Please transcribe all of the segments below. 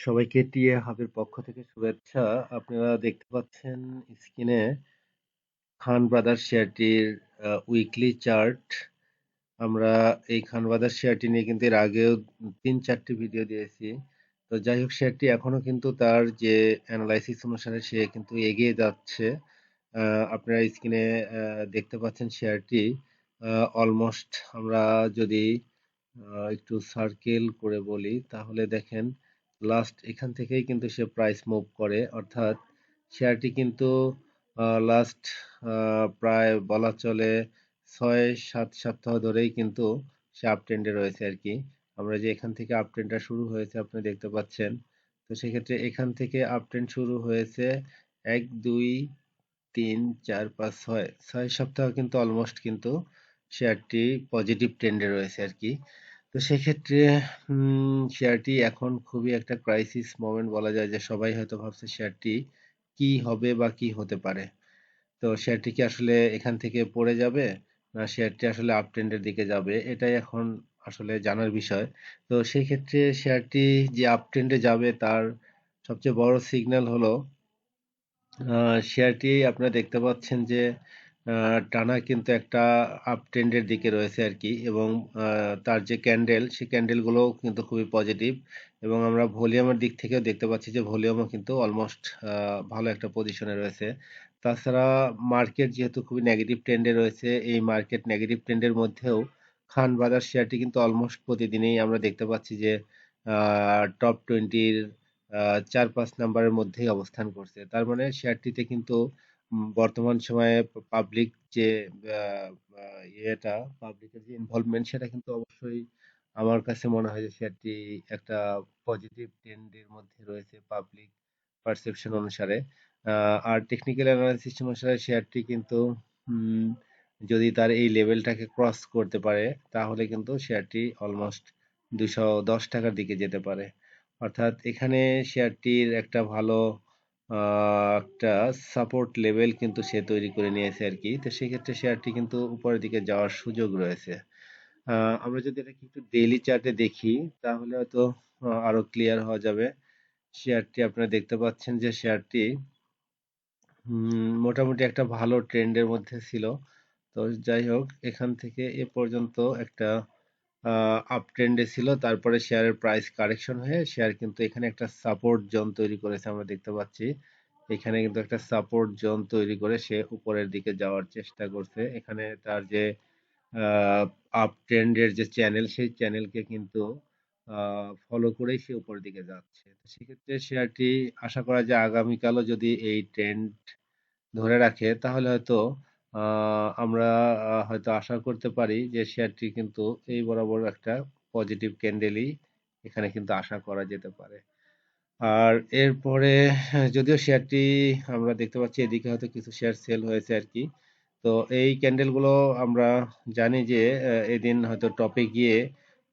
সবাইকে টিএ হাবের পক্ষ থেকে শুভেচ্ছা। আপনারা দেখতে পাচ্ছেন স্ক্রিনে খান ব্রাদার্স শেয়ারটির উইকলি চার্ট। আমরা এই খান ব্রাদার্স শেয়ারটি নিয়ে কিন্তু এর আগেও ৩-৪টি ভিডিও দিয়েছি। তো যাই হোক শেয়ারটি এখনো কিন্তু তার যে অ্যানালাইসিস অনুসারে সে কিন্তু এগিয়ে যাচ্ছে। আপনারা স্ক্রিনে দেখতে পাচ্ছেন শেয়ারটি অলমোস্ট আমরা যদি একটু সার্কেল করে বলি তাহলে দেখেন লাস্ট এখান থেকেই কিন্তু সে প্রাইস মুভ করে, অর্থাৎ শেয়ারটি কিন্তু লাস্ট প্রায় বলা চলে ৬-৭ সপ্তাহ ধরেই কিন্তু সে আপ ট্রেন্ডে রয়েছে আর কি। আমরা যে এখান থেকে আপ ট্রেন্ডটা শুরু হয়েছে আপনি দেখতে পাচ্ছেন। তো সেক্ষেত্রে এখান থেকে আপ ট্রেন্ড শুরু হয়েছে ১, ২, ৩, ৪, ৫, ৬, ৬ সপ্তাহ কিন্তু অলমোস্ট কিন্তু শেয়ারটি পজিটিভ ট্রেন্ডে রয়েছে আর কি। তো সেক্ষেত্রে শেয়ারটি এখন খুবই একটা ক্রাইসিস মোমেন্ট বলা যায়, যে সবাই হয়তো ভাবছে শেয়ারটি কি হবে বা কি হতে পারে। তো শেয়ারটি কি আসলে এখান থেকে পড়ে যাবে, না শেয়ারটি আসলে আপ ট্রেন্ডের দিকে যাবে, এটাই এখন আসলে জানার বিষয়। তো সেই ক্ষেত্রে শেয়ারটি যে আপ ট্রেন্ডে যাবে তার সবচেয়ে বড় সিগন্যাল হলো শেয়ারটি আপনারা দেখতে পাচ্ছেন যে টানা কিন্তু একটা আপ ট্রেন্ডের দিকে রয়েছে আর কি, এবং তার যে ক্যান্ডেল সেই ক্যান্ডেলগুলোও কিন্তু খুবই পজিটিভ, এবং আমরা ভলিউমের দিক থেকেও দেখতে পাচ্ছি যে ভলিউমও কিন্তু অলমোস্ট ভালো একটা পজিশনে রয়েছে। তাছাড়া মার্কেট যেহেতু খুবই নেগেটিভ ট্রেন্ডে রয়েছে, এই মার্কেট নেগেটিভ ট্রেন্ডের মধ্যেও খান বাজার শেয়ারটি কিন্তু অলমোস্ট প্রতিদিনই আমরা দেখতে পাচ্ছি যে টপ 20-র ৪-৫ নাম্বারের মধ্যেই অবস্থান করছে। তার মানে শেয়ারটিতে কিন্তু বর্তমান সময়ে পাবলিক যে আহ, ইয়েটা পাবলিকের যে ইনভলভমেন্ট সেটা কিন্তু অবশ্যই আমার কাছে মনে হয় যে শেয়ারটি একটা পজিটিভ ট্রেন্ডের মধ্যে রয়েছে পাবলিক পারসেপশন অনুসারে। আর টেকনিক্যাল অ্যানালাইসিস অনুসারে শেয়ারটি কিন্তু উম, যদি তার এই লেভেলটাকে ক্রস করতে পারে তাহলে কিন্তু শেয়ারটি অলমোস্ট 210 টাকার দিকে যেতে পারে। অর্থাৎ এখানে শেয়ারটির একটা ভালো একটা সাপোর্ট লেভেল কিন্তু সে তৈরি করে নিয়েছে আর কি। তো সেক্ষেত্রে শেয়ারটি কিন্তু উপরের দিকে যাওয়ার সুযোগ রয়েছে। আমরা যদি এটাকে একটু ডেইলি চার্টে দেখি তাহলে হয়তো আরো ক্লিয়ার হওয়া যাবে। শেয়ারটি আপনারা দেখতে পাচ্ছেন যে শেয়ারটি মোটামুটি একটা ভালো ট্রেন্ডের মধ্যে ছিল। তো যাই হোক এখান থেকে এ পর্যন্ত একটা আপ ট্রেন্ডে ছিল, তারপরে শেয়ারের প্রাইস কারেকশন হয়ে শেয়ার কিন্তু এখানে একটা সাপোর্ট জোন তৈরি করেছে আমরা দেখতে পাচ্ছি। এখানে কিন্তু একটা সাপোর্ট জোন তৈরি করে সে উপরের দিকে যাওয়ার চেষ্টা করছে। এখানে তার যে আপ ট্রেন্ডের যে চ্যানেল সেই চ্যানেলকে কিন্তু ফলো করেই সে উপরের দিকে যাচ্ছে। তো সেক্ষেত্রে শেয়ারটি আশা করা যায় আগামীকালও যদি এই ট্রেন্ড ধরে রাখে তাহলে হয়তো আমরা হয়তো আশা করতে পারি যে শেয়ারটি কিন্তু এই বরাবর একটা পজিটিভ ক্যান্ডেলই এখানে কিন্তু আশা করা যেতে পারে। আর এরপরে যদিও শেয়ারটি আমরা দেখতে পাচ্ছি এদিকে হয়তো কিছু শেয়ার সেল হয়েছে আর কি। তো এই ক্যান্ডেলগুলো আমরা জানি যে এদিন হয়তো টপে গিয়ে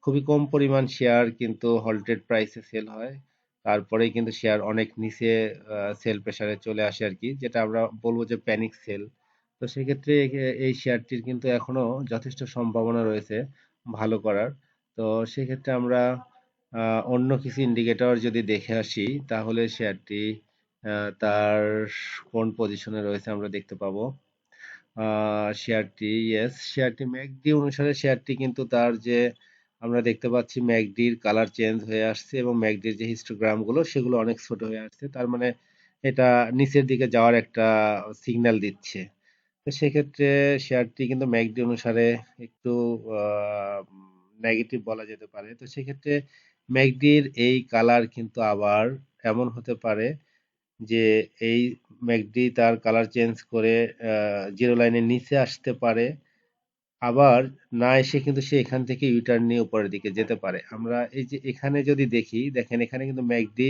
খুবই কম পরিমাণ শেয়ার কিন্তু হল্টেড প্রাইসে সেল হয়, তারপরেই কিন্তু শেয়ার অনেক নিচে সেল প্রেসারে চলে আসে আর কি, যেটা আমরা বলবো যে প্যানিক সেল। তো সেক্ষেত্রে এই শেয়ারটির কিন্তু এখনো যথেষ্ট সম্ভাবনা রয়েছে ভালো করার। তো সেক্ষেত্রে আমরা অন্য কিছু ইন্ডিকেটর যদি দেখে আসি তাহলে শেয়ারটি তার কোন পজিশনে রয়েছে আমরা দেখতে পাবো। শেয়ারটি শেয়ারটি ম্যাকডি অনুসারে শেয়ারটি কিন্তু তার যে আমরা দেখতে পাচ্ছি ম্যাকডির কালার চেঞ্জ হয়ে আসছে, এবং ম্যাকডির যে হিস্টোগ্রাম গুলো সেগুলো অনেক ছোট হয়ে আসছে, তার মানে এটা নিচের দিকে যাওয়ার একটা সিগন্যাল দিচ্ছে। তো সেক্ষেত্রে শেয়ারটি কিন্তু ম্যাকডি অনুসারে একটু নেগেটিভ বলা যেতে পারে। তো সেক্ষেত্রে ম্যাকডির এই কালার কিন্তু আবার এমন হতে পারে যে এই ম্যাকডি তার কালার চেঞ্জ করে জিরো লাইনের নিচে আসতে পারে, আবার না এসে কিন্তু সে এখান থেকে ইউটার্ন নিয়ে উপরের দিকে যেতে পারে। আমরা এই যে এখানে যদি দেখি, দেখেন এখানে কিন্তু ম্যাকডি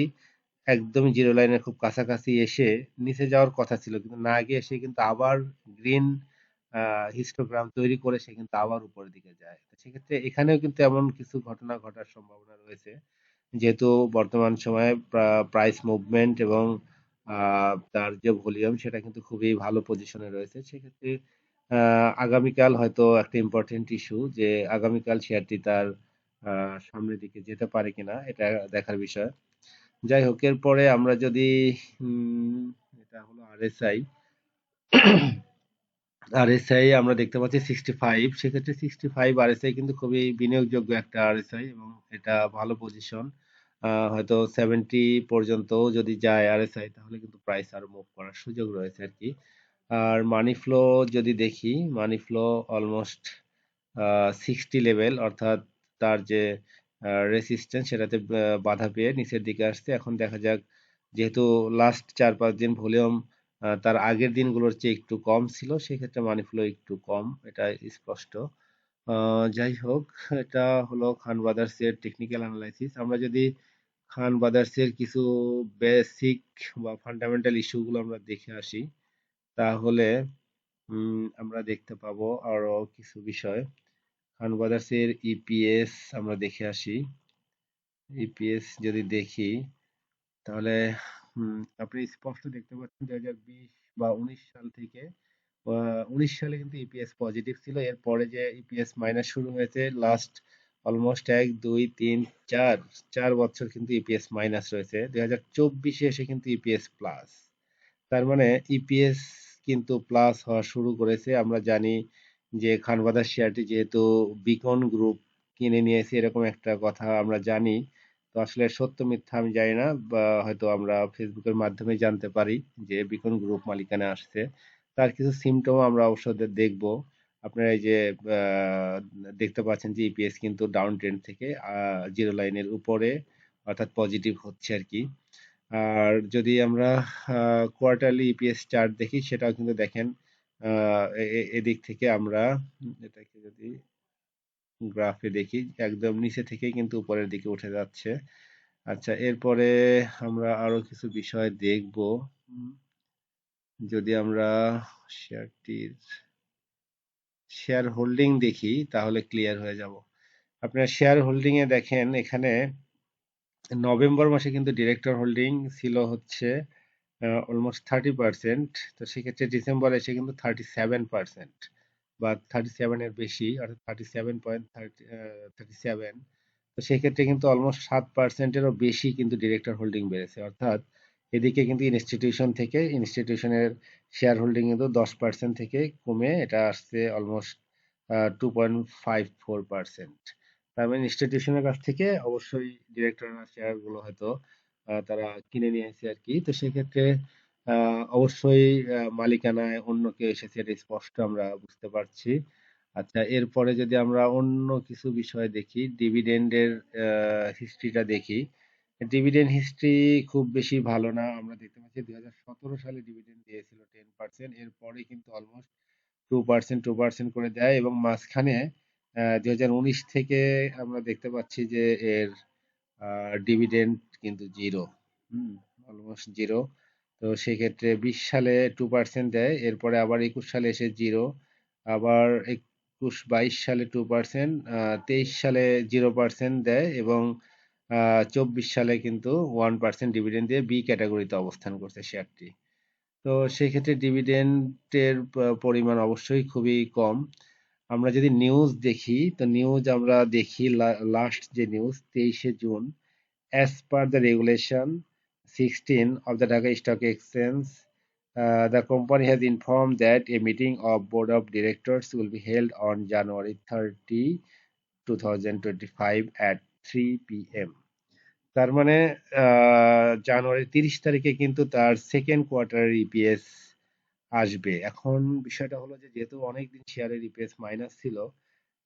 একদমই জিরো লাইনের খুব কাছাকাছি এসে নিচে যাওয়ার কথা ছিল, কিন্তু না গিয়ে সে কিন্তু আবার গ্রিন হিস্টোগ্রাম তৈরি করে সে কিন্তু আবার উপরের দিকে যায়। তো সেক্ষেত্রে এখানেও কিন্তু এমন কিছু ঘটনা ঘটার সম্ভাবনা রয়েছে, যেহেতু বর্তমান সময়ে প্রাইস মুভমেন্ট এবং তার যে ভলিউম সেটা কিন্তু খুবই ভালো পজিশনে রয়েছে। সেক্ষেত্রে আগামীকাল হয়তো একটা ইম্পর্টেন্ট ইস্যু যে আগামীকাল শেয়ারটি তার সামনের দিকে যেতে পারে কিনা এটা দেখার বিষয়। যাই হোক, এরপরে আমরা যদি এটা হলো আরএসআই। আরএসআই আমরা দেখতে পাচ্ছি 65, সেক্ষেত্রে 65 আরএসআই কিন্তু খুবই বিনিয়োগযোগ্য একটা আরএসআই এবং এটা ভালো পজিশন। হয়তো 70 পর্যন্ত যদি যায় আরএসআই, তাহলে কিন্তু প্রাইস আরো মুভ করার সুযোগ রয়েছে আর কি। আর মানি ফ্লো যদি দেখি, মানি ফ্লো অলমোস্ট 60 লেভেল, অর্থাৎ তার যে রেসিস্ট্যান্স সেটাতে বাধা পেয়ে নিচের দিকে আসছে। এখন দেখা যাক, যেহেতু লাস্ট 4-5 দিন ভলিউম তার আগের দিনগুলোর চেয়ে একটু কম ছিল, সেক্ষেত্রে মানি ফ্লো একটু কম, এটা স্পষ্ট। যাই হোক, এটা হলো খান ব্রাদার্স এর টেকনিক্যাল অ্যানালাইসিস। আমরা যদি খান ব্রাদার্স এর কিছু বেসিক বা ফান্ডামেন্টাল ইস্যুগুলো আমরা দেখে আসি, তাহলে আমরা দেখতে পাবো আরো কিছু বিষয়। খান ব্রাদার্স এর ইপিএস আমরা দেখে আসি। ইপিএস যদি দেখি, তাহলে আপনি স্পষ্ট দেখতে পাচ্ছেন 2020 বা 19 সাল থেকে, 19 সালে কিন্তু ইপিএস পজিটিভ ছিল। এরপরে যে ইপিএস মাইনাস শুরু হয়েছে, লাস্ট অলমোস্ট 1 2 3 4 4 বছর কিন্তু ইপিএস মাইনাস রয়েছে। 2024-এ এসে কিন্তু ইপিএস প্লাস। তার মানে ইপিএস কিন্তু প্লাস হওয়া শুরু করেছে। আমরা জানি যে খানবাদার শেয়ারটি যেহেতু বিকন গ্রুপ কিনে নিয়েছে, এরকম একটা কথা আমরা জানি। তো আসলে সত্য মিথ্যা আমি জানি না, বা হয়তো আমরা ফেসবুকের মাধ্যমে জানতে পারি যে বিকন গ্রুপ মালিকানা আসছে। তার কিছু সিমটম আমরা অবশ্য দেখব। আপনারা এই যে আহ, দেখতে পাচ্ছেন যে ইপিএস কিন্তু ডাউন ট্রেন্ড থেকে জিরো লাইনের উপরে, অর্থাৎ পজিটিভ হচ্ছে আর কি। আর যদি আমরা কোয়ার্টারলি ইপিএস চার্ট দেখি, সেটাও কিন্তু দেখেন এদিক থেকে আমরা এটাকে যদি গ্রাফে দেখি, একদম নিচে থেকে কিন্তু উপরের দিকে উঠে যাচ্ছে। আচ্ছা, এরপরে আমরা আরো কিছু বিষয় দেখব। উম, যদি আমরা শেয়ারটির শেয়ার হোল্ডিং দেখি, তাহলে ক্লিয়ার হয়ে যাব। আপনার শেয়ার হোল্ডিং এ দেখেন, এখানে নভেম্বর মাসে কিন্তু ডিরেক্টর হোল্ডিং ছিল হচ্ছে অলমোস্ট 30%। তো সেক্ষেত্রে ডিসেম্বর এসে কিন্তু 37%, বা 37 এর বেশি, অর্থাৎ 37.37। তো সেক্ষেত্রে কিন্তু অলমোস্ট 7%-এরও বেশি কিন্তু ডিরেক্টর হোল্ডিং বেড়েছে। অর্থাৎ এদিকে কিন্তু ইনস্টিটিউশনের শেয়ার হোল্ডিং কিন্তু 10% থেকে কমে এটা আসছে অলমোস্ট 2.54%। তার মানে ইনস্টিটিউশনের কাছ থেকে অবশ্যই ডিরেক্টররা শেয়ার গুলো হয়তো তারা কিনে নিয়েছে আর কি। তো সেক্ষেত্রে অবশ্যই মালিকানায় অন্য কেউ এসেছে, এটা স্পষ্ট আমরা বুঝতে পারছি। আচ্ছা, এরপরে যদি আমরা অন্য কিছু বিষয় দেখি, ডিভিডেন্ডের হিস্ট্রিটা দেখি। ডিভিডেন্ড হিস্ট্রি খুব বেশি ভালো না। আমরা দেখতে পাচ্ছি 2017 সালে ডিভিডেন্ড দিয়েছিল 10%, এরপরে কিন্তু অলমোস্ট 2% করে দেয়, এবং মাঝখানে 2019 থেকে আমরা দেখতে পাচ্ছি যে এর ডিভিডেন্ড কিন্তু জিরো, অলমোস্ট জিরো। তো সেক্ষেত্রে 20 সালে 2% দেয়, এরপরে আবার 21 সালে এসে জিরো, আবার 21-22 সালে 2%, 23 সালে 0% দেয়, এবং 24 সালে কিন্তু 1% ডিভিডেন্ড দিয়ে বি ক্যাটাগরিতে অবস্থান করছে শেয়ারটি। তো সেক্ষেত্রে ডিভিডেন্ডের পরিমাণ অবশ্যই খুবই কম। আমরা যদি নিউজ দেখি, তো নিউজ আমরা দেখি লাস্ট যে news 23 June, as per the regulation 16 of the Dhaka Stock Exchange, the company has informed that a meeting of board of directors will be held on January 30, 2025 at 3 p.m. তার মানে জানুয়ারি 30 তারিখে কিন্তু তার second কোয়ার্টারের EPS আসবে। এখন বিষয়টা হলো যে, যেহেতু অনেকদিন শেয়ারের ইপিএস মাইনাস ছিল,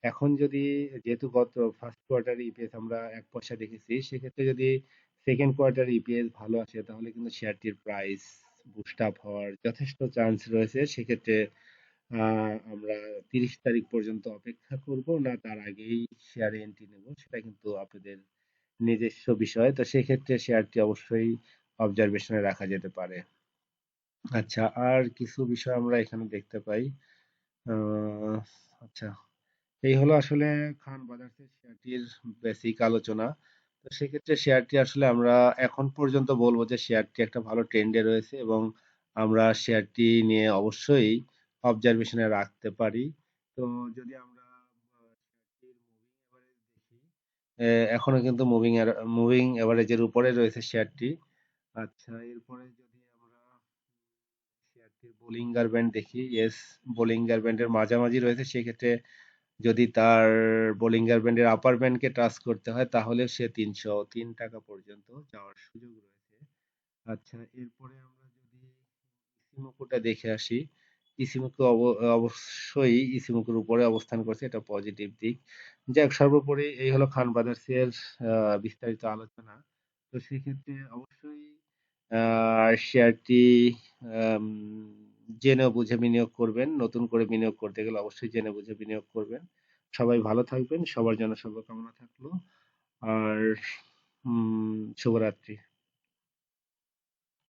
এখন যদি, যেহেতু গত ফার্স্ট কোয়ার্টার ইপিএস আমরা 1 পয়সা দেখেছি, সেক্ষেত্রে যদি সেকেন্ড কোয়ার্টার ইপিএস ভালো আসে, তাহলে কিন্তু শেয়ারটির প্রাইস বুস্ট আপ হওয়ার যথেষ্ট চান্স রয়েছে। সেক্ষেত্রে আমরা 30 তারিখ পর্যন্ত অপেক্ষা করব, না তার আগেই শেয়ারে এন্ট্রি নেব, সেটা কিন্তু আপনাদের নিজস্ব বিষয়। তো সেক্ষেত্রে শেয়ারটি অবশ্যই অবজারভেশনে রাখা যেতে পারে। আচ্ছা, আর কিছু বিষয় আমরা এখানে দেখতে পাই। আহ, আচ্ছা, এই হলো আসলে খান ব্রাদার্সের শেয়ারটির বেসিক আলোচনা। তো সেক্ষেত্রে শেয়ারটি আসলে আমরা এখন পর্যন্ত বলবো যে শেয়ারটি একটা ভালো ট্রেন্ডে রয়েছে, এবং আমরা শেয়ারটি নিয়ে অবশ্যই অবজারভেশনে রাখতে পারি। তো যদি আমরা শেয়ারটির মুভিং এভারেজ দেখি, এখনো কিন্তু মুভিং এভারেজের উপরে রয়েছে শেয়ারটি। আচ্ছা, এরপরে যদি আমরা শেয়ারটির বোলিঙ্গার ব্যান্ড দেখি, ইয়েস, বোলিঙ্গার ব্যান্ডের মাঝামাঝি রয়েছে। সেক্ষেত্রে যদি তার বোলিঙ্গার ব্যান্ডের আপার ব্যান্ডকে টাচ করতে হয় তাহলে সে 303 টাকা পর্যন্ত যাওয়ার সুযোগ রয়েছে। আচ্ছা, এরপরে আমরা যদি ইসিমোকুটা দেখে আসি। ইসিমোকু অবশ্যই ইসিমোকুর উপরে অবস্থান করছে, এটা পজিটিভ দিক। যাক, সর্বোপরি এই হলো খান ব্রাদার্সের বিস্তারিত আলোচনা। তো সেক্ষেত্রে অবশ্যই শেয়ারটি আম, জেনে বুঝে বিনিয়োগ করবেন। নতুন করে বিনিয়োগ করতে গেলে অবশ্যই জেনে বুঝে বিনিয়োগ করবেন। সবাই ভালো থাকবেন, সবার জন্য শুভকামনা থাকলো। আর শুভরাত্রি।